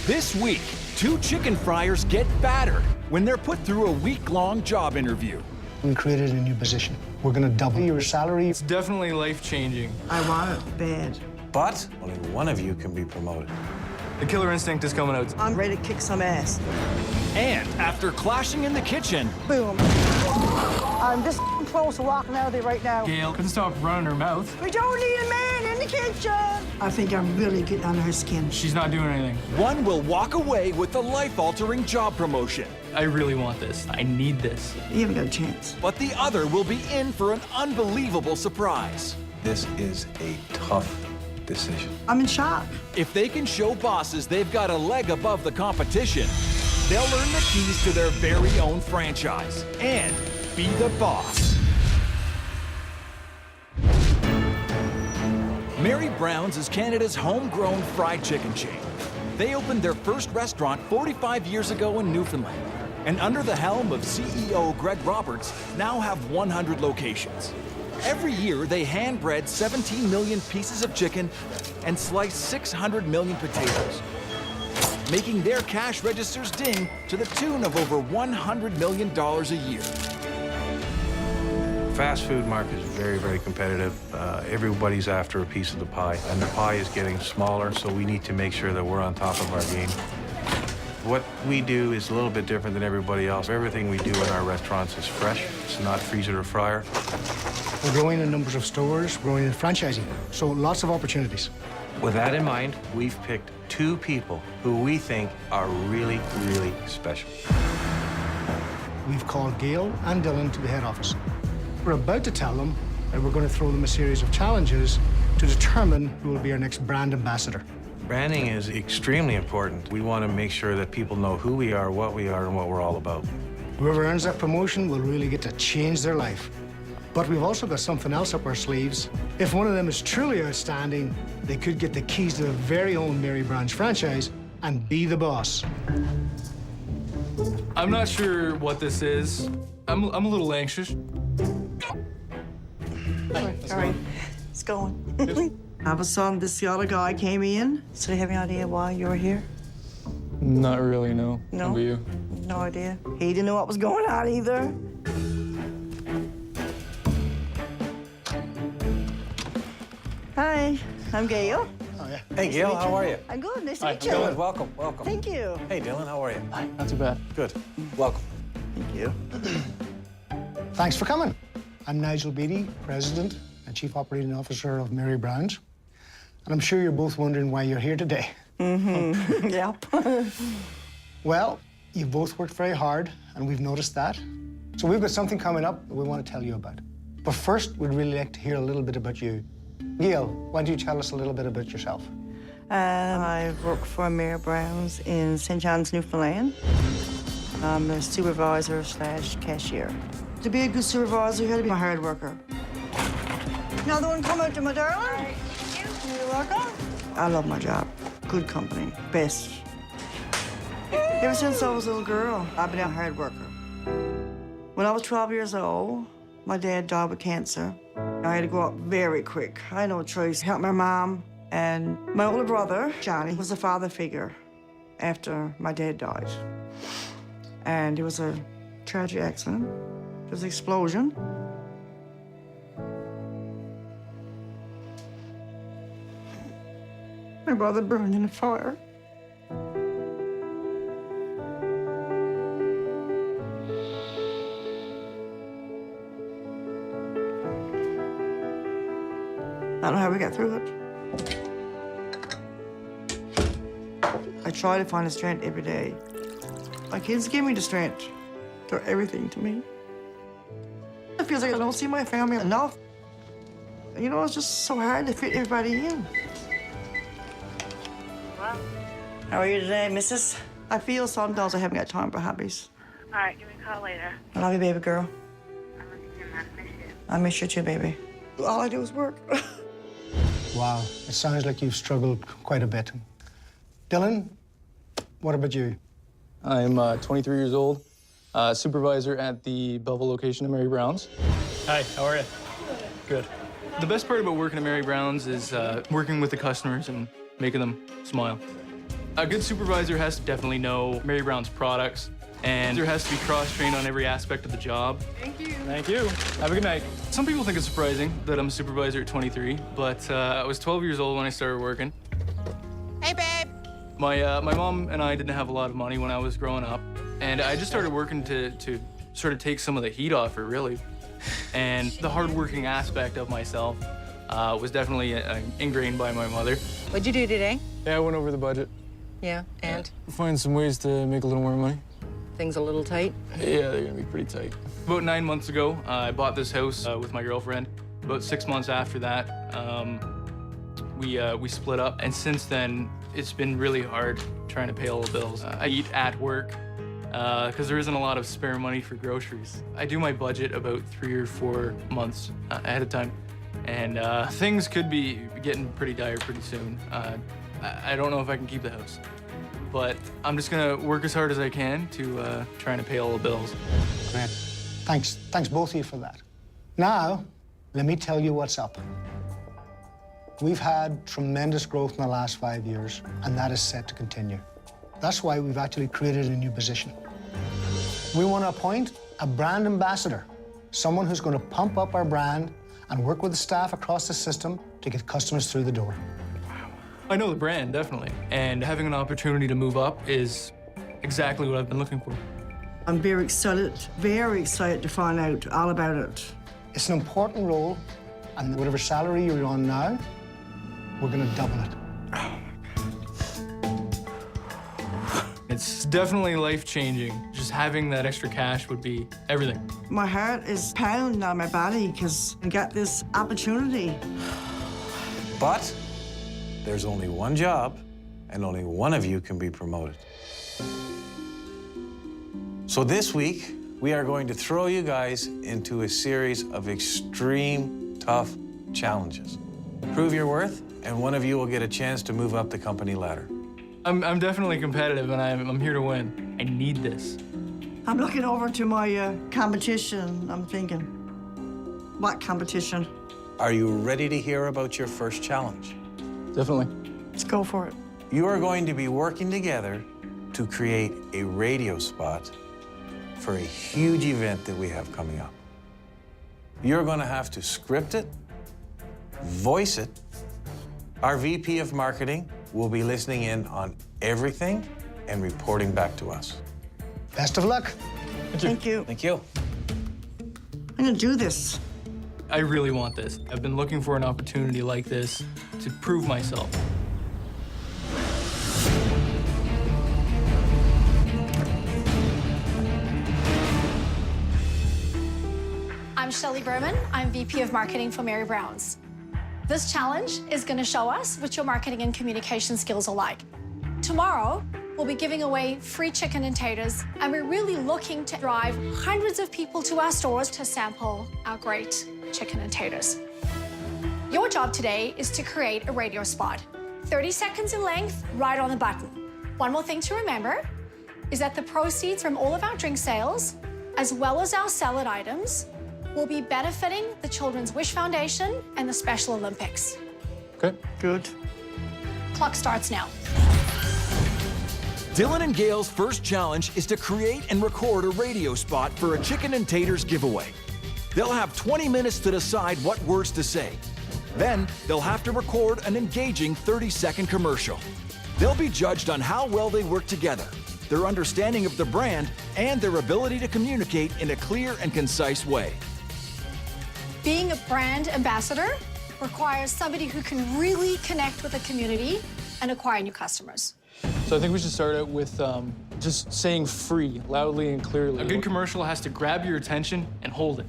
This week, 2 chicken fryers get battered when they're put through a week-long job interview. We created a new position. We're going to double your salary. It's definitely life-changing. I want it bad. But only one of you can be promoted. The killer instinct is coming out. I'm ready to kick some ass. And after clashing in the kitchen, Boom. I'm this close to walking out of there right now. Gail couldn't stop running her mouth. We don't need a man in the kitchen. I think I'm really getting under her skin. She's not doing anything. one will walk away with a life-altering job promotion, I really want this. I need this. You haven't got a chance. but the other will be in for an unbelievable surprise. This is a tough decision. I'm in shock. If they can show bosses they've got a leg above the competition, they'll earn the keys to their very own franchise and be the boss. Mary Brown's is Canada's homegrown fried chicken chain. They opened their first restaurant 45 years ago in Newfoundland, and under the helm of CEO Greg Roberts, now have 100 locations. Every year, they hand-bread 17 million pieces of chicken and slice 600 million potatoes, making their cash registers ding to the tune of over $100 million a year. Fast food market is very, very competitive. Everybody's after a piece of the pie, and the pie is getting smaller, so we need to make sure that we're on top of our game. What we do is a little bit different than everybody else. Everything we do in our restaurants is fresh. It's not freezer or fryer. We're growing in numbers of stores, growing in franchising, so lots of opportunities. With that in mind, we've picked 2 people who we think are really, really special. We've called Gail and Dylan to the head office. We're about to tell them that we're going to throw them a series of challenges to determine who will be our next brand ambassador. Branding is extremely important. We want to make sure that people know who we are, and what we're all about. Whoever earns that promotion will really get to change their life. But we've also got something else up our sleeves. If one of them is truly outstanding, they could get the keys to their very own Mary Brown's franchise and be the boss. I'm not sure what this is. I'm a little anxious. All right. It's going. All of a sudden, this other guy came in. So you have any idea why you were here? Not really, no. No? How about you? No idea. He didn't know what was going on either. Hi, I'm Gail. Oh, yeah. Hey, Gail, how are you? I'm good. Nice to Hi, meet you. Dylan, welcome, welcome. Thank you. Hey, Dylan, how are you? Hi, not too bad. Good. Welcome. Thank you. Thanks for coming. I'm Nigel Beattie, President and Chief Operating Officer of Mary Brown's. And I'm sure you're both wondering why you're here today. Yep. Well, you've both worked very hard, and we've noticed that. So we've got something coming up that we want to tell you about. But first, we'd really like to hear a little bit about you. Gail, why don't you tell us a little bit about yourself? I work for Mary Brown's in St. John's, Newfoundland. I'm a supervisor / cashier. To be a good supervisor, you had to be a hard worker. Another one coming to my darling. You're welcome. I love my job. Good company, best. Ever since I was a little girl, I've been a hard worker. When I was 12 years old, my dad died with cancer. I had to grow up very quick. I had no choice. Help my mom. And my older brother, Johnny, was a father figure after my dad died. And it was a tragic accident. It was an explosion. My brother burned in a fire. I don't know how we got through it. I try to find the strength every day. My kids give me the strength. They're everything to me. It feels like I don't see my family enough. You know, it's just so hard to fit everybody in. How are you today, missus? I feel sometimes I haven't got time for hobbies. All right, give me a call later. I love you, baby girl. I love you too, man. I miss you. I miss you too, baby. All I do is work. Wow, it sounds like you've struggled quite a bit. Dylan, what about you? I'm 23 years old, supervisor at the Belleville location of Mary Brown's. Hi, how are you? Good. The best part about working at Mary Brown's is working with the customers and making them smile. A good supervisor has to definitely know Mary Brown's products, and there has to be cross-trained on every aspect of the job. Thank you. Thank you. Have a good night. Some people think it's surprising that I'm a supervisor at 23, but I was 12 years old when I started working. Hey, babe. My mom and I didn't have a lot of money when I was growing up, and I just started working to sort of take some of the heat off her, really. And the hardworking aspect of myself was definitely ingrained by my mother. What'd you do today? Yeah, I went over the budget. Yeah, and? Find some ways to make a little more money. Things a little tight? Yeah, they're gonna be pretty tight. About 9 months ago, I bought this house with my girlfriend. About 6 months after that, we split up. And since then, it's been really hard trying to pay all the bills. I eat at work because there isn't a lot of spare money for groceries. I do my budget about 3 or 4 months ahead of time. And things could be getting pretty dire pretty soon. I don't know if I can keep the house. But I'm just gonna work as hard as I can to trying to pay all the bills. Great. Thanks both of you for that. Now, let me tell you what's up. We've had tremendous growth in the last 5 years, and that is set to continue. That's why we've actually created a new position. We want to appoint a brand ambassador, someone who's going to pump up our brand and work with the staff across the system to get customers through the door. I know the brand, definitely. And having an opportunity to move up is exactly what I've been looking for. I'm very excited to find out all about it. It's an important role, and whatever salary you're on now, we're going to double it. It's definitely life-changing. Just having that extra cash would be everything. My heart is pounding on my body because I got this opportunity. But there's only one job, and only one of you can be promoted. So this week, we are going to throw you guys into a series of extreme, tough challenges. Prove your worth, and one of you will get a chance to move up the company ladder. I'm definitely competitive, and I'm here to win. I need this. I'm looking over to my competition. I'm thinking, what competition? Are you ready to hear about your first challenge? Definitely. Let's go for it. You are going to be working together to create a radio spot for a huge event that we have coming up. You're going to have to script it, voice it. Our VP of Marketing will be listening in on everything and reporting back to us. Best of luck. Thank you. Thank you. I'm gonna do this. I really want this. I've been looking for an opportunity like this to prove myself. I'm Shelley Berman. I'm VP of Marketing for Mary Brown's. This challenge is going to show us what your marketing and communication skills are like. Tomorrow, we'll be giving away free chicken and taters, and we're really looking to drive hundreds of people to our stores to sample our great chicken and taters. Your job today is to create a radio spot, 30 seconds in length, right on the button. One more thing to remember is that the proceeds from all of our drink sales, as well as our salad items, will be benefiting the Children's Wish Foundation and the Special Olympics. Okay. Good. Clock starts now. Dylan and Gail's first challenge is to create and record a radio spot for a chicken and taters giveaway. They'll have 20 minutes to decide what words to say. Then they'll have to record an engaging 30-second commercial. They'll be judged on how well they work together, their understanding of the brand, and their ability to communicate in a clear and concise way. Being a brand ambassador requires somebody who can really connect with the community and acquire new customers. So I think we should start out with just saying free, loudly and clearly. A good commercial has to grab your attention and hold it.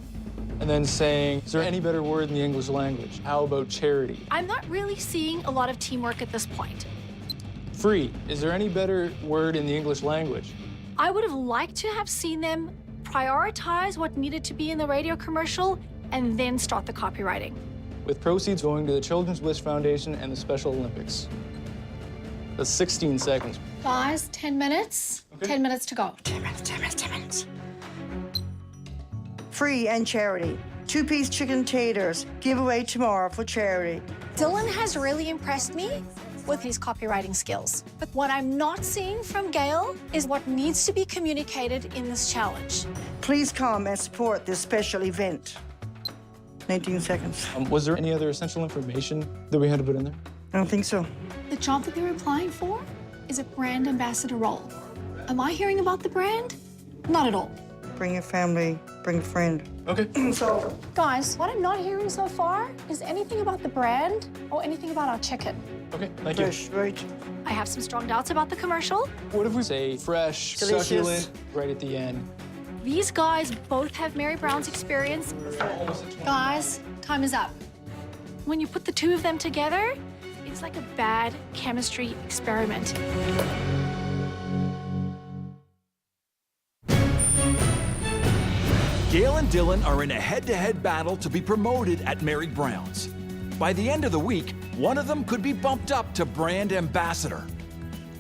And then saying, is there any better word in the English language? How about charity? I'm not really seeing a lot of teamwork at this point. Free, is there any better word in the English language? I would have liked to have seen them prioritize what needed to be in the radio commercial and then start the copywriting. With proceeds going to the Children's Wish Foundation and the Special Olympics. That's 16 seconds. Guys, 10 minutes. Okay. 10 minutes to go. 10 minutes, 10 minutes, 10 minutes. Free and charity. 2-piece chicken taters. Giveaway tomorrow for charity. Dylan has really impressed me with his copywriting skills. But what I'm not seeing from Gail is what needs to be communicated in this challenge. Please come and support this special event. 19 seconds. Was there any other essential information that we had to put in there? I don't think so. The job that they're applying for is a brand ambassador role. Am I hearing about the brand? Not at all. Bring your family, bring a friend. Okay. So, Guys, what I'm not hearing so far is anything about the brand or anything about our chicken. Okay, thank you. fresh, right? I have some strong doubts about the commercial. What if we say fresh, Delicious. succulent, right at the end? These guys both have Mary Brown's experience. Guys, time is up. When you put the two of them together, it's like a bad chemistry experiment. Gail and Dylan are in a head-to-head battle to be promoted at Mary Brown's. By the end of the week, one of them could be bumped up to brand ambassador.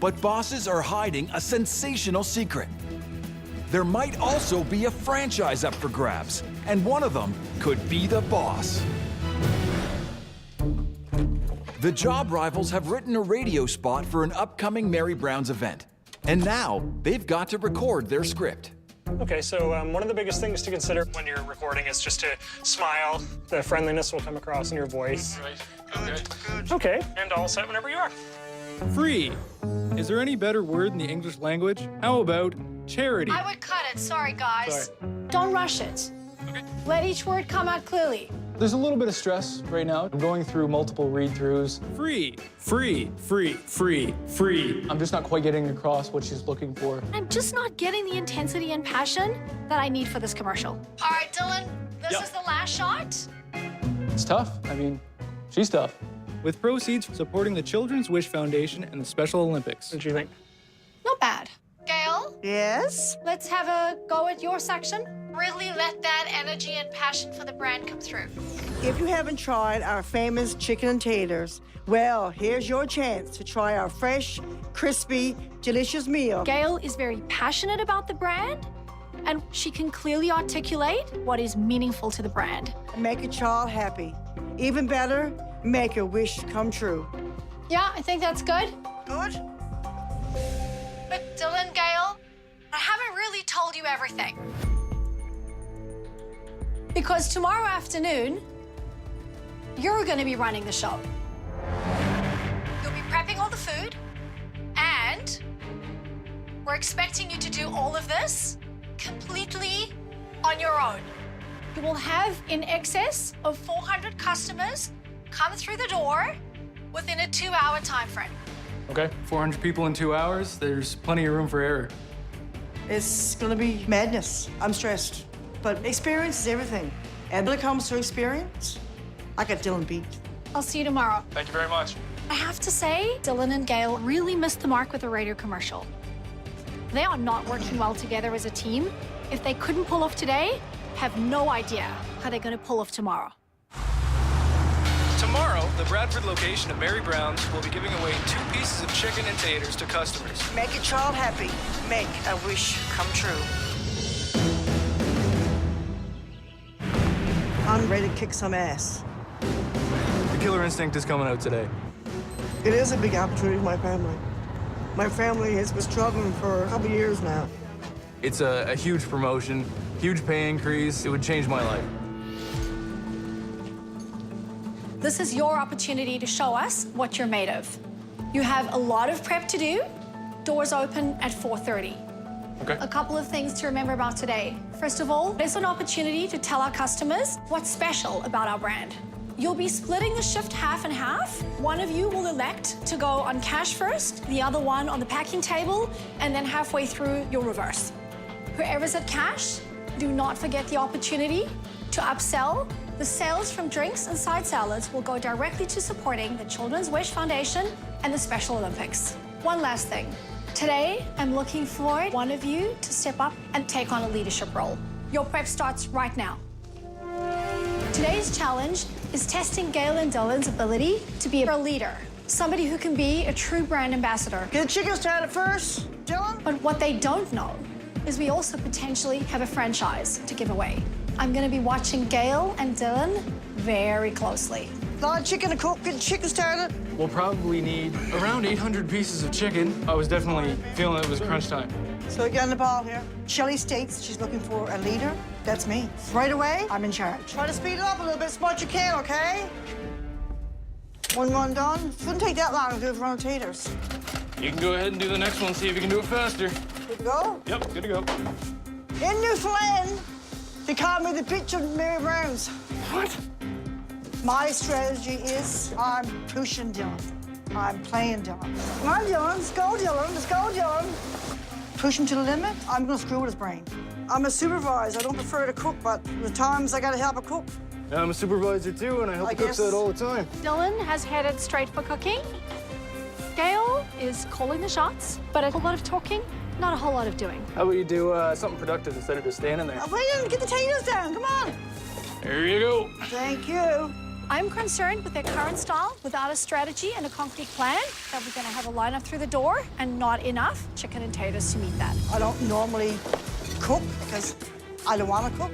But bosses are hiding a sensational secret. There might also be a franchise up for grabs, and one of them could be the boss. The job rivals have written a radio spot for an upcoming Mary Brown's event, and now they've got to record their script. Okay, so one of the biggest things to consider when you're recording is just to smile. The friendliness will come across in your voice. Right. Okay. Okay, and all set whenever you are. Free. Is there any better word in the English language? How about charity? I would cut it. Sorry, guys. Sorry. Don't rush it. Okay. Let each word come out clearly. There's a little bit of stress right now. I'm going through multiple read-throughs. Free, free, free, free, free. I'm just not quite getting across what she's looking for. I'm just not getting the intensity and passion that I need for this commercial. All right, Dylan, this is the last shot. It's tough. I mean, she's tough. With proceeds supporting the Children's Wish Foundation and the Special Olympics. What do you think? Not bad. Gail, Yes? let's have a go at your section. Really let that energy and passion for the brand come through. If you haven't tried our famous chicken and taters, well, here's your chance to try our fresh, crispy, delicious meal. Gail is very passionate about the brand, and she can clearly articulate what is meaningful to the brand. Make a child happy. Even better, make a wish come true. Yeah, I think that's good. Good? But Dylan, Gail, I haven't really told you everything. Because tomorrow afternoon, you're going to be running the show. You'll be prepping all the food, and we're expecting you to do all of this completely on your own. You will have in excess of 400 customers come through the door within a 2-hour time frame. Okay. 400 people in 2 hours. There's plenty of room for error. It's gonna be madness. I'm stressed. But experience is everything. And when it comes to experience, I got Dylan beat. I'll see you tomorrow. Thank you very much. I have to say, Dylan and Gail really missed the mark with the radio commercial. They are not working well together as a team. If they couldn't pull off today, have no idea how they're going to pull off tomorrow. Tomorrow, the Bradford location of Mary Brown's will be giving away 2 pieces of chicken and taters to customers. Make a child happy. Make a wish come true. I'm ready to kick some ass. The killer instinct is coming out today. It is a big opportunity for my family. My family has been struggling for a couple of years now. It's a huge promotion, huge pay increase. It would change my life. This is your opportunity to show us what you're made of. You have a lot of prep to do. Doors open at 4:30. Okay. A couple of things to remember about today. First of all, it's an opportunity to tell our customers what's special about our brand. You'll be splitting the shift half and half. One of you will elect to go on cash first, the other one on the packing table, and then halfway through, you'll reverse. Whoever's at cash, do not forget the opportunity to upsell. The sales from drinks and side salads will go directly to supporting the Children's Wish Foundation and the Special Olympics. One last thing. Today, I'm looking for one of you to step up and take on a leadership role. Your prep starts right now. Today's challenge is testing Gail and Dylan's ability to be a leader, somebody who can be a true brand ambassador. Get the chicken started first, Dylan. But what they don't know is we also potentially have a franchise to give away. I'm going to be watching Gail and Dylan very closely. A lot of chicken to cook. Get the chicken started. we'll probably need around 800 pieces of chicken. I was definitely feeling it was crunch time. So get on the ball here. Shelley states she's looking for a leader. That's me. Right away, I'm in charge. Try to speed it up a little bit as much as you can, okay? One run done. Shouldn't take that long to do it for run of taters. You can go ahead and do the next one, see if you can do it faster. Good to go? Yep, good to go. In Newfoundland, they call me the bitch of Mary Brown's. What? My strategy is I'm pushing Dylan. I'm playing Dylan. Come on, Dylan. Let's go, Dylan. Let's go, Dylan. Push him to the limit. I'm gonna screw with his brain. I'm a supervisor. I don't prefer to cook, but the times I gotta help a cook. Yeah, I'm a supervisor too, and I help the cooks out all the time. Dylan has headed straight for cooking. Gail is calling the shots, but a whole lot of talking, not a whole lot of doing. How about you do something productive instead of just standing there? Wait a minute, get the taters down. Come on. There you go. Thank you. I'm concerned with their current style, without a strategy and a concrete plan, that we're gonna have a lineup through the door and not enough chicken and taters to meet that. I don't normally cook because I don't want to cook.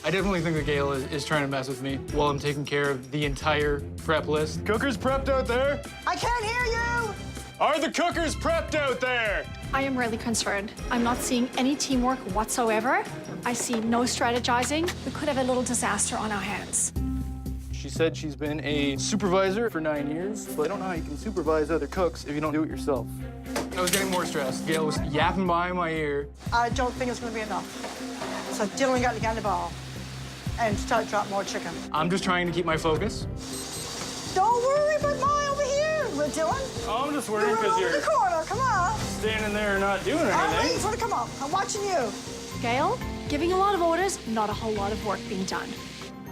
I definitely think that Gail is trying to mess with me while I'm taking care of the entire prep list. Cookers prepped out there? I can't hear you. Are the cookers prepped out there? I am really concerned. I'm not seeing any teamwork whatsoever. I see no strategizing. We could have a little disaster on our hands. She said she's been a supervisor for 9 years, but I don't know how you can supervise other cooks if you don't do it yourself. I was getting more stressed. Gail was yapping by in my ear. I don't think it's going to be enough. So Dylan got to get on the ball and start dropping more chicken. I'm just trying to keep my focus. Don't worry about my over here, Dylan. Oh, I'm just worried You're because over you're the corner. Come on. standing there and not doing I'm waiting anything. for it to come up. I'm watching you. Gail, giving a lot of orders, not a whole lot of work being done.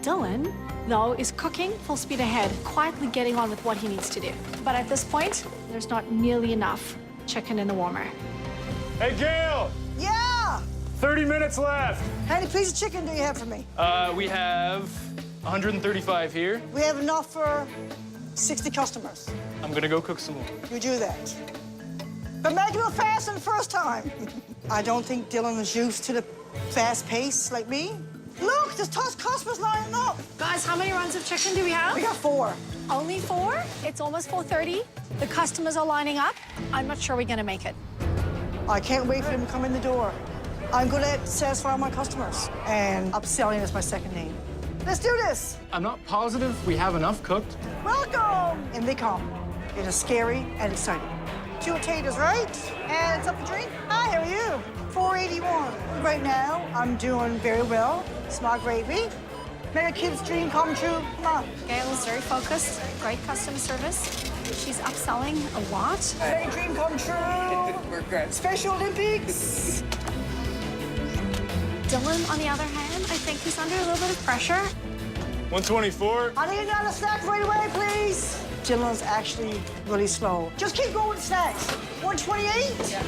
Dylan, though, is cooking full speed ahead, quietly getting on with what he needs to do. But at this point, there's not nearly enough chicken in the warmer. Hey, Gail! Yeah. 30 minutes left. How many pieces of chicken do you have for me? We have 135 here. We have enough for 60 customers. I'm gonna go cook some more. You do that. But make it a little faster than the first time. I don't think Dylan is used to the fast pace like me. Look, there's customers lining up. Guys, how many runs of chicken do we have? We got 4. Only 4? It's almost 4:30. The customers are lining up. I'm not sure we're gonna make it. I can't wait for them to come in the door. I'm good at satisfying my customers, and upselling is my second name. Let's do this. I'm not positive we have enough cooked. Welcome. And they come. It is scary and exciting. 2 potatoes, right? And something to drink? Hi, how are you? 481. Right now, I'm doing very well. Small gravy. Make a kid's dream come true. Come on. Gail is very focused, great customer service. She's upselling a lot. Make a dream come true. We're good. Special Olympics. Dylan, on the other hand, I think he's under a little bit of pressure. 124. I need another snack right away, please. Dylan's actually really slow. Just keep going with snacks. 128? Yeah.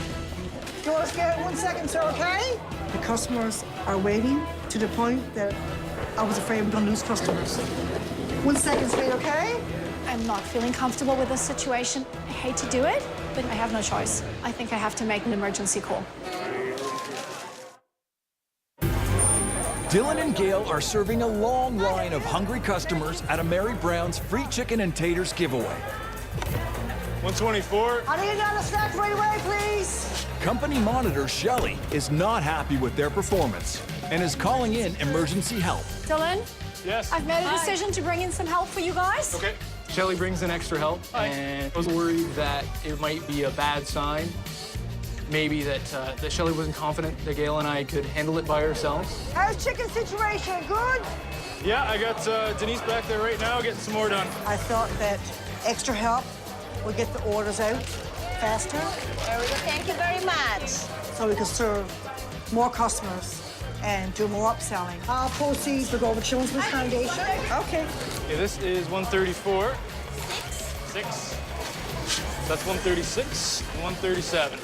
You want to spare 1 second, sir, okay? The customers are waiting to the point that I was afraid we're going to lose customers. 1 second, sweet, okay? I'm not feeling comfortable with this situation. I hate to do it, but I have no choice. I think I have to make an emergency call. Dylan and Gail are serving a long line of hungry customers at a Mary Brown's free chicken and taters giveaway. 124. I need another snack right away, please. Company monitor Shelley is not happy with their performance and is calling in emergency help. Dylan, Yes. I've made a decision to bring in some help for you guys. Okay. Shelly brings in extra help, and I was worried that it might be a bad sign. Maybe that Shelly wasn't confident that Gail and I could handle it by ourselves. How's chicken situation? Good? Yeah, I got Denise back there right now getting some more done. I thought that extra help would get the orders out faster Very good. Thank you very much. so we could serve more customers and do more upselling. Our proceeds will go to Children's Foundation. Okay. Okay, this is 134. 6. That's 136 and 137.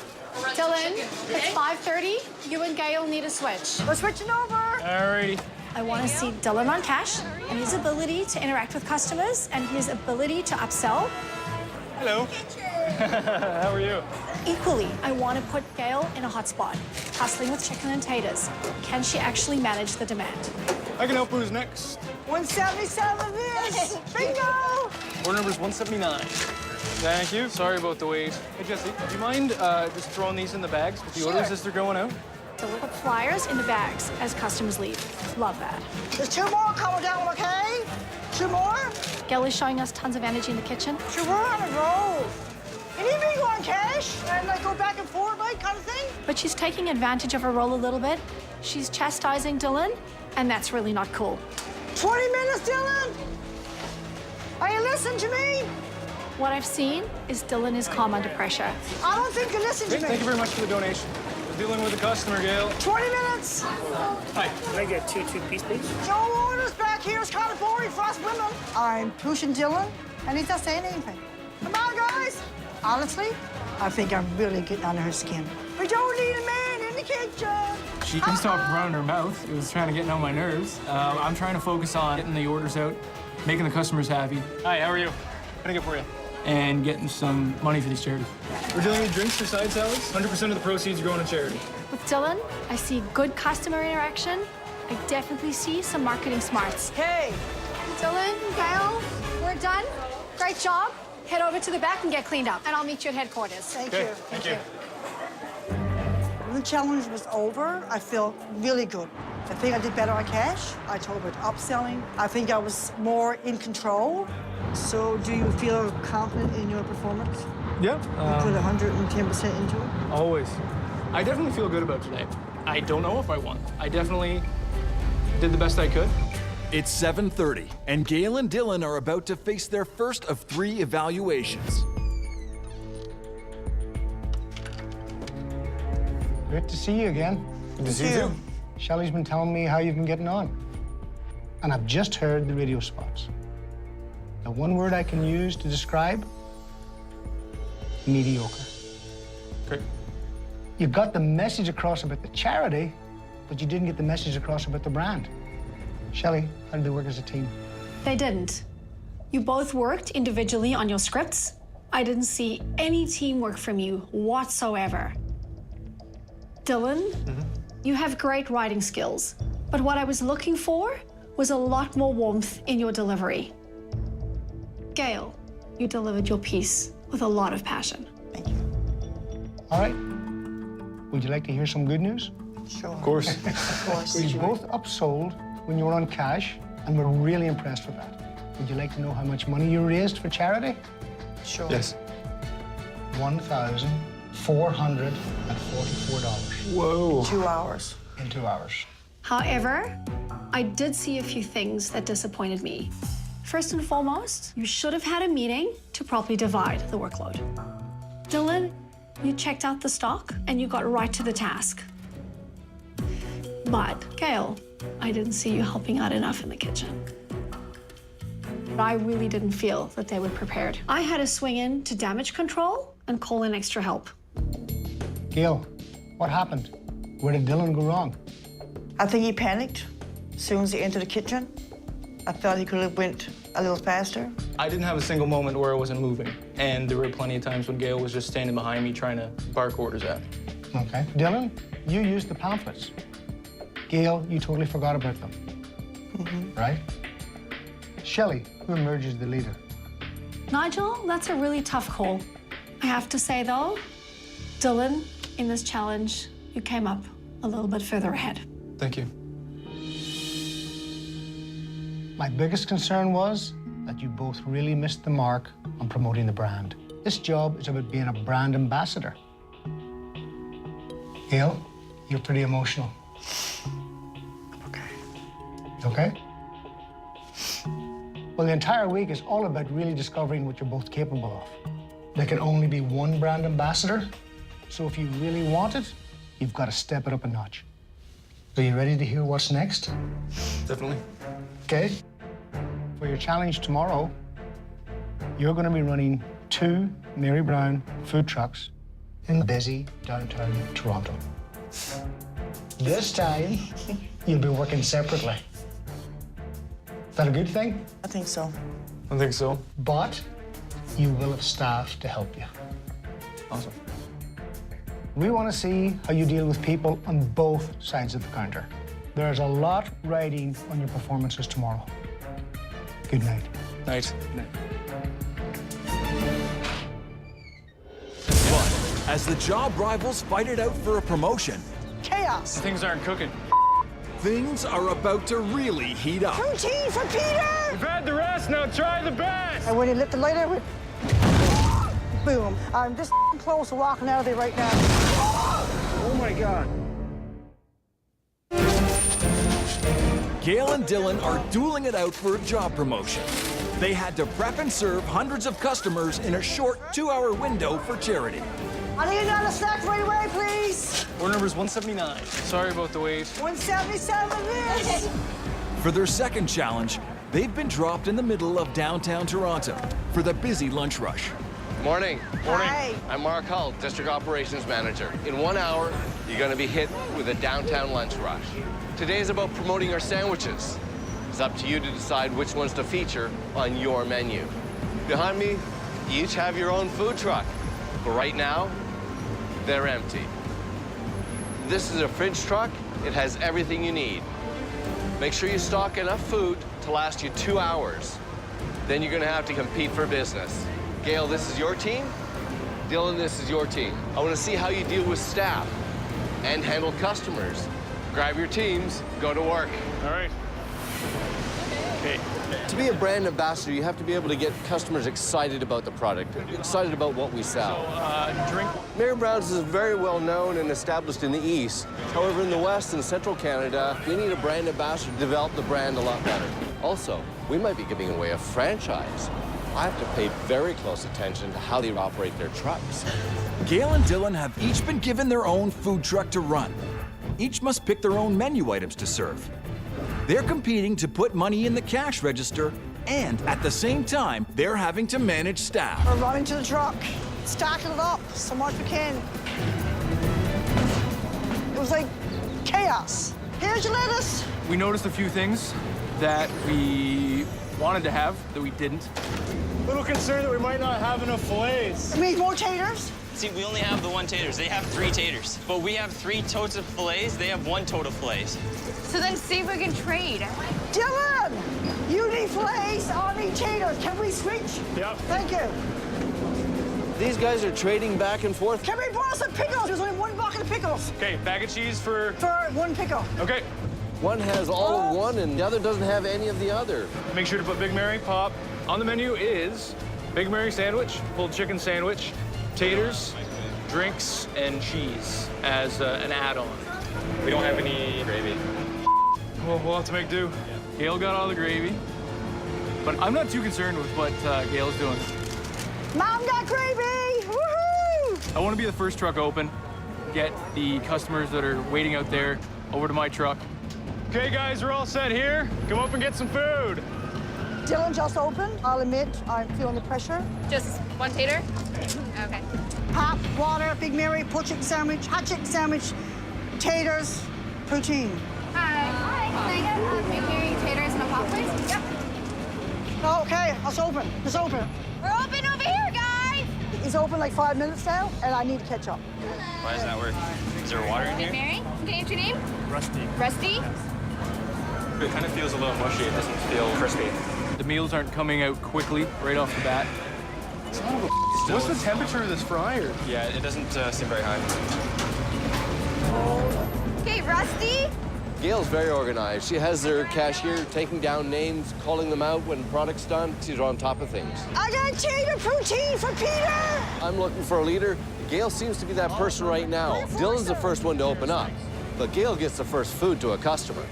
Dylan, it's 5:30. You and Gail need a switch. We're switching over. Alrighty. I want to see Dylan on cash and his ability to interact with customers and his ability to upsell. Hello. How are you? Equally, I want to put Gail in a hot spot, hustling with chicken and taters. Can she actually manage the demand? I can help. Who's next? 177 is. Bingo. Order number's 179. Thank you. Sorry about the wait. Hey, Jesse, do you mind just throwing these in the bags with the orders as they're going out? So we'll put flyers in the bags as customers leave. Love that. There's 2 more coming down, okay? 2 more? Gail is showing us tons of energy in the kitchen. Sure, we're on a roll. And even you go on cash and like go back and forth, like kind of thing. But she's taking advantage of her role a little bit. She's chastising Dylan, and that's really not cool. 20 minutes, Dylan. Are you listening to me? What I've seen is Dylan is calm under pressure. I don't think you listen to me. Thank you very much for the donation. We're dealing with a customer, Gail. 20 minutes. Hi. Can I get 2 two-piece, please? No orders back here. It's kind of boring for us women. I'm pushing Dylan, and he's not saying anything. Come on, guys. Honestly, I think I'm really getting under her skin. We don't need a man in the kitchen. She couldn't stop running her mouth. It was trying to get on my nerves. I'm trying to focus on getting the orders out, making the customers happy. Hi, how are you? What can I get for you? And getting some money for these charities. We're dealing with drinks for side salads. 100% of the proceeds are going to charity. With Dylan, I see good customer interaction. I definitely see some marketing smarts. Hey. Dylan, Gail, we're done. Great job. Head over to the back and get cleaned up, and I'll meet you at headquarters. Thank you. Thank you. When the challenge was over, I felt really good. I think I did better on cash. I told about upselling. I think I was more in control. So do you feel confident in your performance? Yeah. You put 110% into it? Always. I definitely feel good about today. I don't know if I won. I definitely did the best I could. It's 7:30, and Gail and Dylan are about to face their first of 3 evaluations. Great to see you again. Good to see you. Shelley's been telling me how you've been getting on. And I've just heard the radio spots. The one word I can use to describe, mediocre. Great. You got the message across about the charity, but you didn't get the message across about the brand. Shelley, how did they work as a team? They didn't. You both worked individually on your scripts. I didn't see any teamwork from you whatsoever. Dylan, you have great writing skills, but what I was looking for was a lot more warmth in your delivery. Gail, you delivered your piece with a lot of passion. Thank you. All right. Would you like to hear some good news? Sure. Of course. Of course. We both upsold when you were on cash, and we're really impressed with that. Would you like to know how much money you raised for charity? Sure. Yes. $1,444 Whoa. 2 hours. in 2 hours. However, I did see a few things that disappointed me. First and foremost, you should have had a meeting to properly divide the workload. Dylan, you checked out the stock and you got right to the task. But, Gail, I didn't see you helping out enough in the kitchen. I really didn't feel that they were prepared. I had to swing in to damage control and call in extra help. Gail, what happened? Where did Dylan go wrong? I think he panicked as soon as he entered the kitchen. I thought he could have went a little faster. I didn't have a single moment where I wasn't moving, and there were plenty of times when Gail was just standing behind me trying to bark orders at me. Okay. Dylan, you used the pamphlets. Gail, you totally forgot about them. Right? Shelley, who emerges the leader? Nigel, that's a really tough call. I have to say, though, Dylan, in this challenge, you came up a little bit further ahead. Thank you. My biggest concern was that you both really missed the mark on promoting the brand. This job is about being a brand ambassador. Gail, you're pretty emotional. Okay. Okay? Well, the entire week is all about really discovering what you're both capable of. There can only be one brand ambassador, so if you really want it, you've got to step it up a notch. Are you ready to hear what's next? Definitely. Okay. For your challenge tomorrow, you're going to be running 2 Mary Brown food trucks in busy downtown Toronto. This time, you'll be working separately. Is that a good thing? I think so. I think so. But you will have staff to help you. Awesome. We want to see how you deal with people on both sides of the counter. There's a lot riding on your performances tomorrow. Good night. Night. as the job rivals fight it out for a promotion, Chaos. Things aren't cooking. things are about to really heat up. Poutine for Peter! We've had the rest, now try the best! And when he lit the lighter, with boom. I'm just close to walking out of there right now. Oh my God. Gail and Dylan are dueling it out for a job promotion. They had to prep and serve hundreds of customers in a short 2-hour window for charity. I need another snack right away, please. Order number's 179. Sorry about the wait. 177 this. For their second challenge, they've been dropped in the middle of downtown Toronto for the busy lunch rush. Morning. Hi. I'm Mark Hull, District Operations Manager. In 1 hour, you're going to be hit with a downtown lunch rush. Today is about promoting our sandwiches. It's up to you to decide which ones to feature on your menu. Behind me, you each have your own food truck, but right now, they're empty. This is a fridge truck. It has everything you need. Make sure you stock enough food to last you 2 hours. Then you're gonna have to compete for business. Gail, this is your team. Dylan, this is your team. I wanna see how you deal with staff and handle customers. Grab your teams, go to work. All right. Okay. To be a brand ambassador, you have to be able to get customers excited about the product, excited about what we sell. Drink. Mary Brown's is very well known and established in the East. However, in the West and Central Canada, we need a brand ambassador to develop the brand a lot better. Also, we might be giving away a franchise. I have to pay very close attention to how they operate their trucks. Gail and Dylan have each been given their own food truck to run. Each must pick their own menu items to serve. They're competing to put money in the cash register, and at the same time, they're having to manage staff. We're running to the truck, stacking it up so much we can. It was like chaos. Here's your lettuce. We noticed a few things that we wanted to have that we didn't. Little concerned that we might not have enough fillets. It means more taters. See, we only have the 1 taters. They have 3 taters. But we have 3 totes of fillets. They have 1 tote of fillets. So then see if we can trade. Dylan, you need fillets, I need taters. Can we switch? Yep. Thank you. These guys are trading back and forth. Can we borrow some pickles? There's only 1 bucket of pickles. Okay, bag of cheese for... For 1 pickle. Okay. One has all of one and the other doesn't have any of the other. Make sure to put Big Mary, pop. On the menu is Big Mary sandwich, pulled chicken sandwich, taters, drinks, and cheese as an add-on. We don't have any gravy. Well, we'll have to make do. Gail got all the gravy, but I'm not too concerned with what Gail's doing. Mom got gravy! Woohoo! I want to be the first truck open, get the customers that are waiting out there over to my truck. Okay, guys, we're all set here. Come up and get some food. Dylan just opened. I'll admit, I'm feeling the pressure. Just 1 tater? Okay. Pop, water, Big Mary, pulled chicken sandwich, hot chicken sandwich, taters, poutine. Hi. Hi. Can I get Big Mary taters and a pop, please? Yep. Okay, let's open. Let's open. We're open over here, guys. It's open like 5 minutes now, and I need to catch up. Why does that work? Is there water in Big here? Mary, can I get your name? Rusty. Rusty? It kind of feels a little mushy. It doesn't feel crispy. The meals aren't coming out quickly right off the bat. What's the temperature of this fryer? Yeah, it doesn't seem very high. Okay, Rusty. Gail's very organized. She has their cashier taking down names, calling them out when product's done. She's on top of things. I got tater poutine for Peter! I'm looking for a leader. Gail seems to be that person right now. Dylan's the first one to open up, but Gail gets the first food to a customer.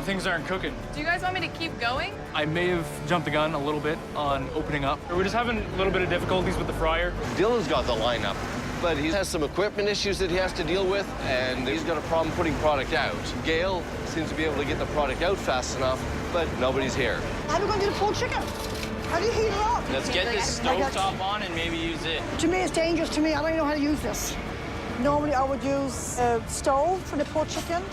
Things aren't cooking. Do you guys want me to keep going? I may have jumped the gun a little bit on opening up. We're just having a little bit of difficulties with the fryer. Dylan's got the lineup, but he has some equipment issues that he has to deal with, and he's got a problem putting product out. Gail seems to be able to get the product out fast enough, but nobody's here. How are we going to do the pulled chicken? How do you heat it up? Let's get this stovetop on and maybe use it. To me, it's dangerous to me. I don't even know how to use this. Normally, I would use a stove for the pulled chicken.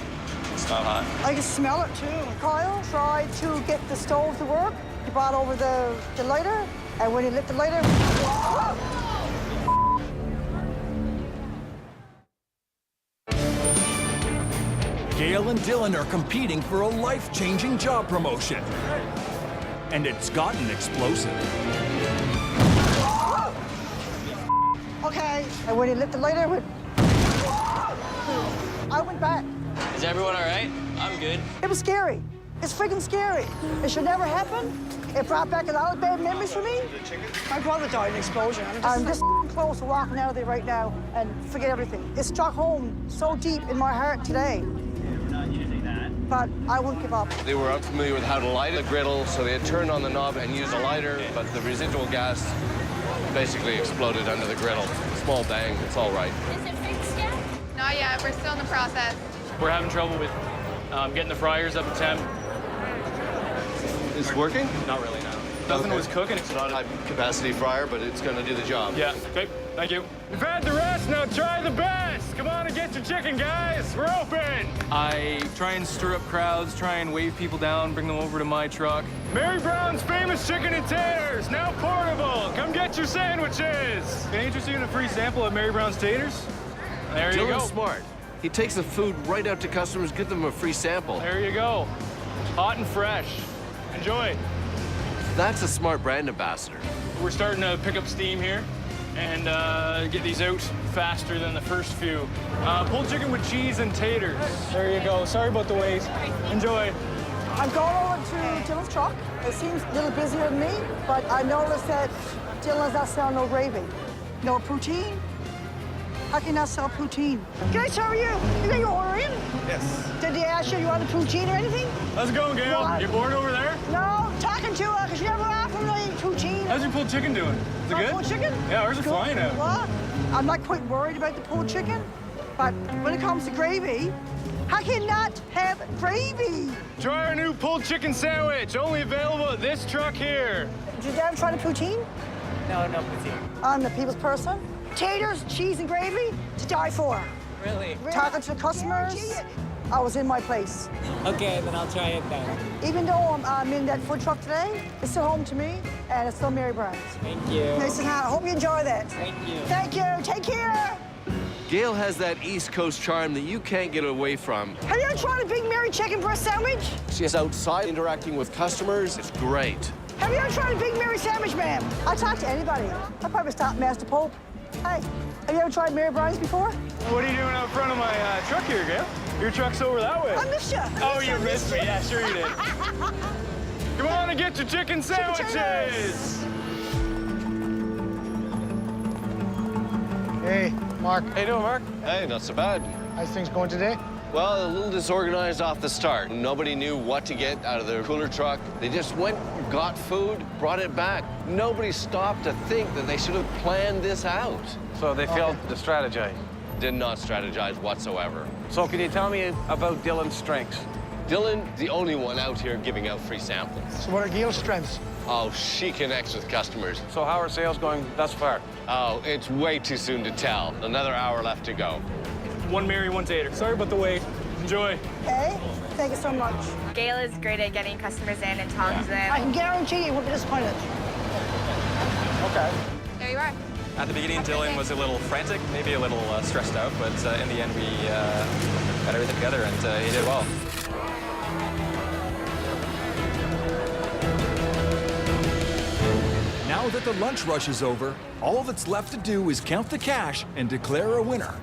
It's not hot. I can smell it, too. Kyle tried to get the stove to work. He brought over the lighter, and when he lit the lighter... Gail and Dylan are competing for a life-changing job promotion. And it's gotten explosive. Oh, Okay. And when he lit the lighter, I went... I went back. Is everyone all right? I'm good. It was scary. It's freaking scary. It should never happen. It brought back a lot of bad memories for me. My brother died in an explosion. I'm just close to walking out of there right now and forget everything. It struck home so deep in my heart today. We're not using that. But I won't give up. They were unfamiliar with how to light a griddle, so they had turned on the knob and used a lighter, but the residual gas basically exploded under the griddle. Small bang, it's all right. Is it fixed yet? Not yet. We're still in the process. We're having trouble with getting the fryers up to temp. It's working? Not really, no. Nothing was cooking. It's not a high-capacity fryer, but it's going to do the job. Yeah, okay, thank you. You've had the rest, now try the best. Come on and get your chicken, guys. We're open. I try and stir up crowds, try and wave people down, bring them over to my truck. Mary Brown's famous chicken and taters, now portable. Come get your sandwiches. Can I interest you in a free sample of Mary Brown's taters? There you go. Dylan's smart. He takes the food right out to customers, give them a free sample. There you go. Hot and fresh. Enjoy. That's a smart brand ambassador. We're starting to pick up steam here and get these out faster than the first few. Pulled chicken with cheese and taters. There you go. Sorry about the wait. Enjoy. I'm going over to Dylan's truck. It seems a little busier than me, but I noticed that Dylan's not selling no gravy. No poutine. How can you not sell poutine? Guys, how are you? You got your order in? Yes. Did they ask you you want a poutine or anything? How's it going, Gail? What? You bored over there? No, talking to her, because you never offered me poutine. How's your pulled chicken doing? Is it good? Pulled chicken? Yeah, ours are Good. flying out. What? I'm not quite worried about the pulled chicken, but when it comes to gravy, how can you not have gravy? Try our new pulled chicken sandwich, only available at this truck here. Did you ever try the poutine? No, no poutine. I'm the people's person. Taters, cheese, and gravy to die for. Really? Talking to the customers, I was in my place. Okay, then I'll try it then. Even though I'm in that food truck today, it's still home to me, and it's still Mary Brown's. Thank you. Nice and hot. I hope you enjoy that. Thank you. Thank you. Take care. Gail has that East Coast charm that you can't get away from. Have you ever tried a Big Mary chicken breast sandwich? She's outside interacting with customers. It's great. Have you ever tried a Big Mary sandwich, ma'am? I talk to anybody. I'll probably stop Master Pope. Hey, have you ever tried Mary Brown's before? What are you doing out front of my truck here, Gail? Your truck's over that way. I missed you. Oh, you missed me. Yeah, sure you did. Come on and get your chicken sandwiches. Hey, Mark, How you doing, Mark? Hey, not so bad. how's things going today? Well, a little disorganized off the start. Nobody knew what to get out of their cooler truck. They just went, got food, brought it back. Nobody stopped to think that they should have planned this out. So they failed to strategize. Did not strategize whatsoever. So can you tell me about Dylan's strengths? Dylan, the only one out here giving out free samples. So what are Gail's strengths? Oh, she connects with customers. So how are sales going thus far? Oh, it's way too soon to tell. Another hour left to go. One Mary, one tater. Sorry about the wait. Enjoy. Okay, thank you so much. Gail is great at getting customers in and talking to them. I can guarantee you won't be disappointed. Okay. There you are. At the beginning, Dylan was a little frantic, maybe a little stressed out, but in the end, we got everything together, and he did well. Now that the lunch rush is over, all that's left to do is count the cash and declare a winner.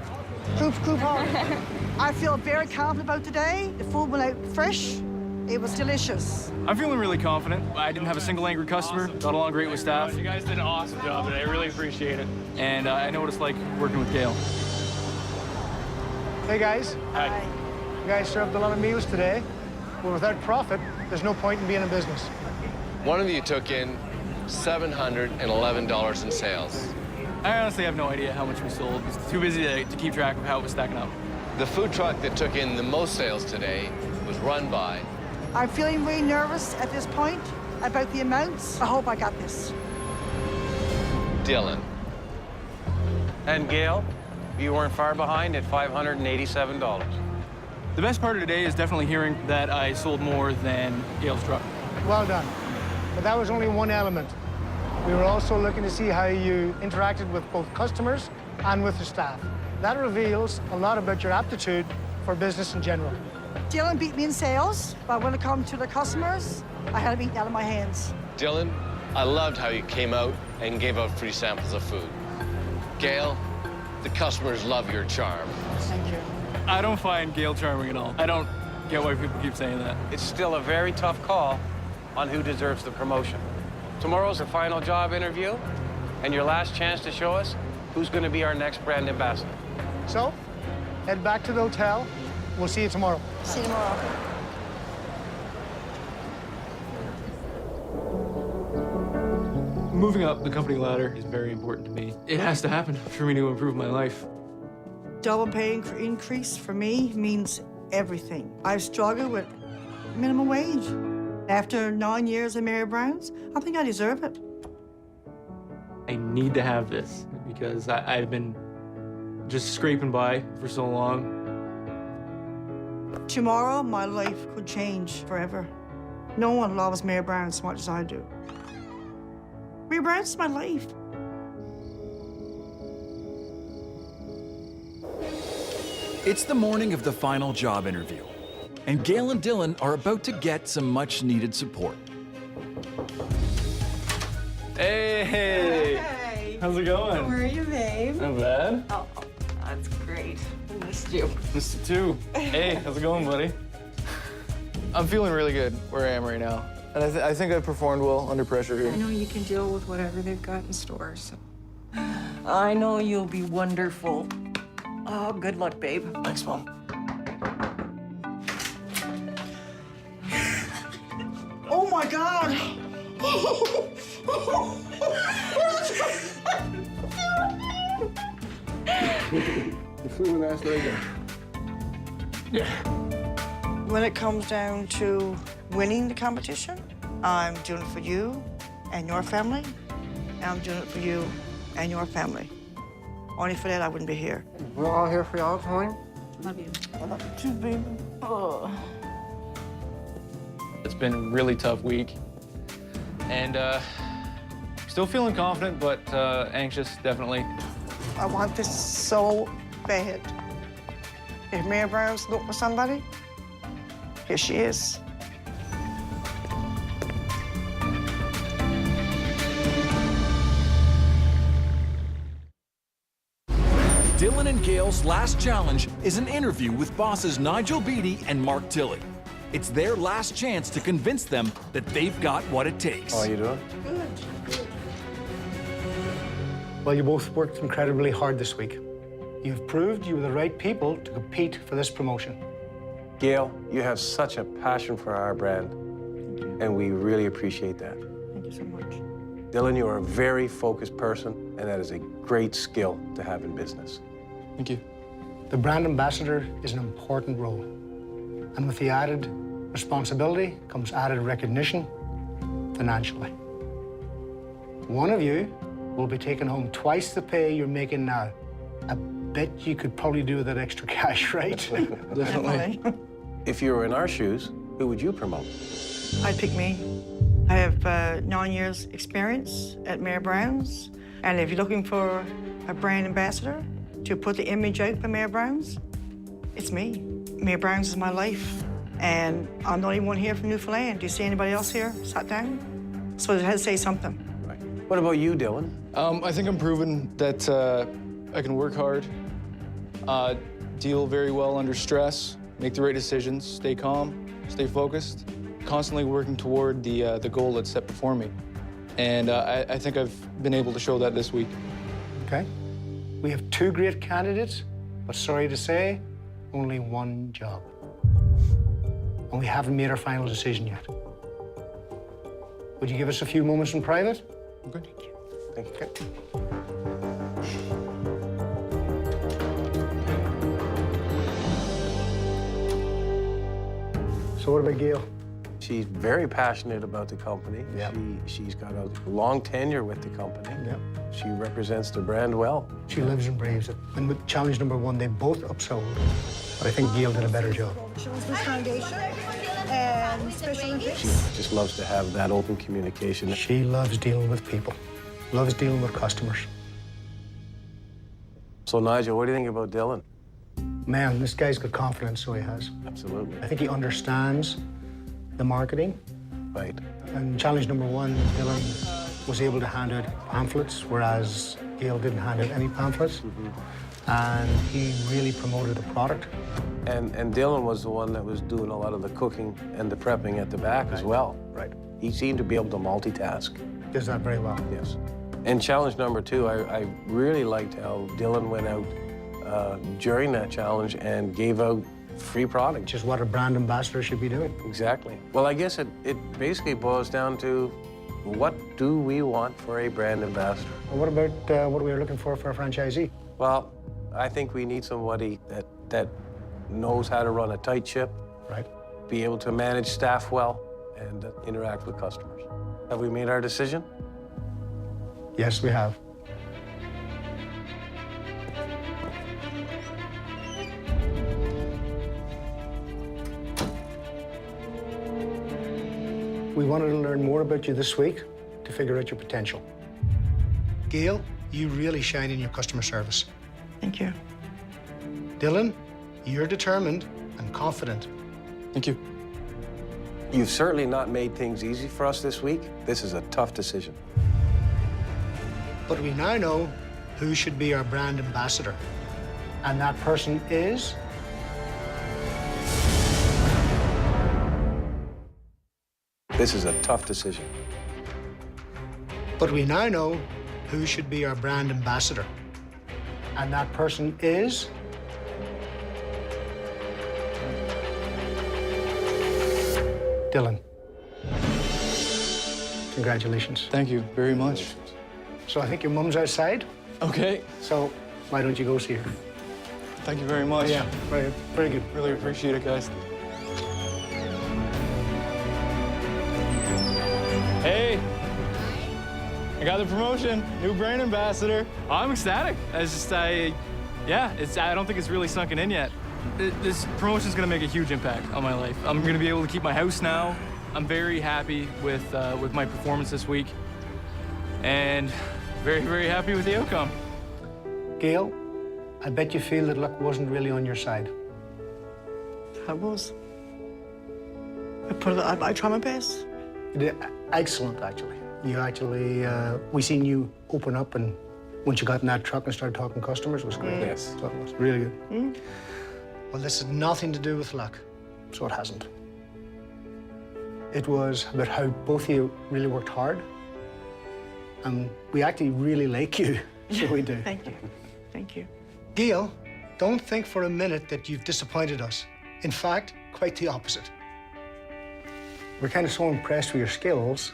Group home. I feel very confident about today. The food went out fresh. It was delicious. I'm feeling really confident. I didn't have a single angry customer. Got along great with staff. You guys did an awesome job today. I really appreciate it. And I know what it's like working with Gail. Hey, guys. Hi. You guys served a lot of meals today, but without profit, there's no point in being in business. One of you took in $711 in sales. I honestly have no idea how much we sold. I was too busy to keep track of how it was stacking up. The food truck that took in the most sales today was run by... I'm feeling really nervous at this point about the amounts. I hope I got this. Dylan. And Gail, you weren't far behind at $587. The best part of today is definitely hearing that I sold more than Gail's truck. Well done. But that was only one element. We were also looking to see how you interacted with both customers and with the staff. That reveals a lot about your aptitude for business in general. Dylan beat me in sales, but when it comes to the customers, I had to beat out of my hands. Dylan, I loved how you came out and gave out free samples of food. Gail, the customers love your charm. Thank you. I don't find Gail charming at all. I don't get why people keep saying that. It's still a very tough call on who deserves the promotion. Tomorrow's the final job interview, and your last chance to show us who's going to be our next brand ambassador. So, head back to the hotel. We'll see you tomorrow. See you tomorrow. Moving up the company ladder is very important to me. It has to happen for me to improve my life. Double pay increase for me means everything. I've struggled with minimum wage. After 9 years at Mary Brown's, I think I deserve it. I need to have this because I've been just scraping by for so long. Tomorrow, my life could change forever. No one loves Mary Brown's as much as I do. Mary Brown's is my life. It's the morning of the final job interview, and Gail and Dylan are about to get some much-needed support. Hey! Hey! How's it going? How are you, babe? Not bad. Oh, that's great. I missed you. Missed you too. Hey, how's it going, buddy? I'm feeling really good where I am right now. And I think I performed well under pressure here. I know you can deal with whatever they've got in store, so. I know you'll be wonderful. Oh, good luck, babe. Thanks, Mom. Oh my God! When it comes down to winning the competition, I'm doing it for you and your family, and I'm doing it for you and your family. Only for that, I wouldn't be here. We're all here for y'all, Tony. Love you. I love you too, baby. Oh. It's been a really tough week. And still feeling confident, but anxious, definitely. I want this so bad. If Mary Brown's looking for somebody, here she is. Dylan and Gail's last challenge is an interview with bosses Nigel Beattie and Mark Tilley. It's their last chance to convince them that they've got what it takes. How are you doing? Good. Well, you both worked incredibly hard this week. You've proved you were the right people to compete for this promotion. Gail, you have such a passion for our brand, and we really appreciate that. Thank you so much. Dylan, you are a very focused person, and that is a great skill to have in business. Thank you. The brand ambassador is an important role. And with the added responsibility comes added recognition financially. One of you will be taking home twice the pay you're making now. I bet you could probably do with that extra cash, right? Definitely. If you were in our shoes, who would you promote? I'd pick me. I have 9 years experience at Mary Brown's. And if you're looking for a brand ambassador to put the image out for Mary Brown's, it's me. Mary Brown's is my life. And I'm the only one here from Newfoundland. Do you see anybody else here sat down? So I had to say something. Right. What about you, Dylan? I think I'm proven that I can work hard, deal very well under stress, make the right decisions, stay calm, stay focused, constantly working toward the goal that's set before me. And I think I've been able to show that this week. Okay. We have 2 great candidates, but sorry to say, only 1 job. And we haven't made our final decision yet. Would you give us a few moments in private? Okay. Thank you. Thank you. So what about Gail? She's very passionate about the company. Yep. She's got a long tenure with the company. Yep. She represents the brand well. She lives and breathes it. And with challenge number 1, they both upsold. But I think Gail did a better job. Children's Foundation and Special Olympics. She just loves to have that open communication. She loves dealing with people, loves dealing with customers. So, Nigel, what do you think about Dylan? Man, this guy's got confidence, so he has. Absolutely. I think he understands the marketing. Right. And challenge number 1, Dylan was able to hand out pamphlets, whereas Gail didn't hand out any pamphlets, and he really promoted the product. And Dylan was the one that was doing a lot of the cooking and the prepping at the back as well. Right. He seemed to be able to multitask. Does that very well. Yes. And challenge number 2, I really liked how Dylan went out during that challenge and gave out free product. Which is what a brand ambassador should be doing. Exactly. Well, I guess it basically boils down to what do we want for a brand ambassador? Well, what about what we were looking for a franchisee? Well, I think we need somebody that knows how to run a tight ship, right? Be able to manage staff well and interact with customers. Have we made our decision? Yes, we have. We wanted to learn more about you this week to figure out your potential. Gail, you really shine in your customer service. Thank you. Dylan, you're determined and confident. Thank you. You've certainly not made things easy for us this week. This is a tough decision. But we now know who should be our brand ambassador. And that person is... This is a tough decision. But we now know who should be our brand ambassador. And that person is... Dylan. Congratulations. Thank you very much. So I think your mum's outside. Okay. So why don't you go see her? Thank you very much. Yeah, very good. Really appreciate it, guys. Hey, I got the promotion, new brand ambassador. I'm ecstatic. I don't think it's really sunken in yet. This promotion's gonna make a huge impact on my life. I'm gonna be able to keep my house now. I'm very happy with my performance this week, and very, very happy with the outcome. Gail, I bet you feel that luck wasn't really on your side. I was. I tried my best. You did excellent, actually. You actually, we seen you open up, and once you got in that truck and started talking to customers, it was great. Yes. So it was really good. Well, this had nothing to do with luck, so it hasn't. It was about how both of you really worked hard, and we actually really like you, so we do. Thank you. Thank you. Gail, don't think for a minute that you've disappointed us. In fact, quite the opposite. We're kind of so impressed with your skills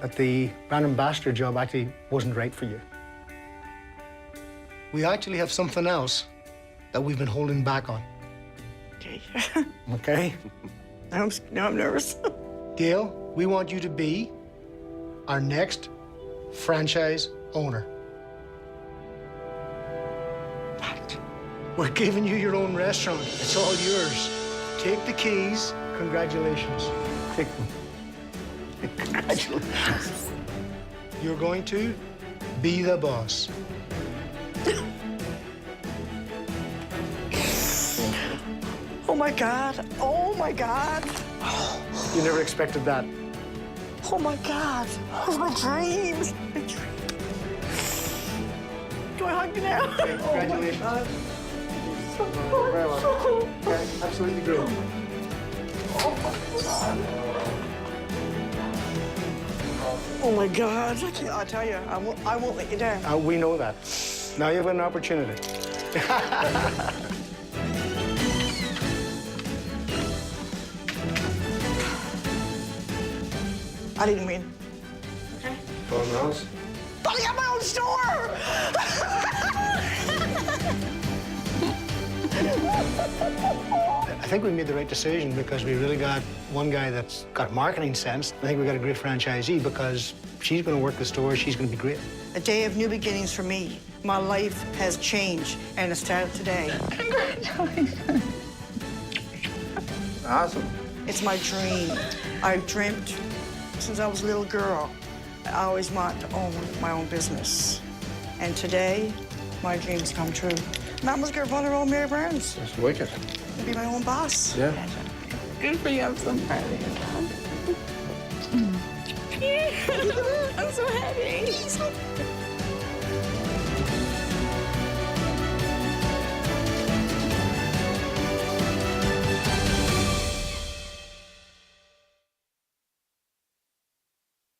that the brand ambassador job actually wasn't right for you. We actually have something else that we've been holding back on. Okay. Okay? Now I'm nervous. Gail, we want you to be our next franchise owner. What? We're giving you your own restaurant. It's all yours. Take the keys. Congratulations. Take them. Congratulations. You're going to be the boss. Oh my God. Oh my God. You never expected that. Oh my God. Those are my dreams. My dreams. Do I hug you now? Okay, congratulations. Oh my God. Very well. Okay, absolutely great. Oh my God. I'll tell you, I won't let you down. We know that. Now you have an opportunity. I didn't win. Okay. Phone Rose. But I got my own store! I think we made the right decision because we really got one guy that's got marketing sense. I think we got a great franchisee because she's going to work the store. She's going to be great. A day of new beginnings for me. My life has changed, and it started today. Congratulations. Awesome. It's my dream. I've dreamt since I was a little girl. I always wanted to own my own business. And today, my dreams come true. Mama's gonna run her own Mary Brown's. That's wicked. And be my own boss. Yeah. Good for you. I'm so proud of you. I'm so happy.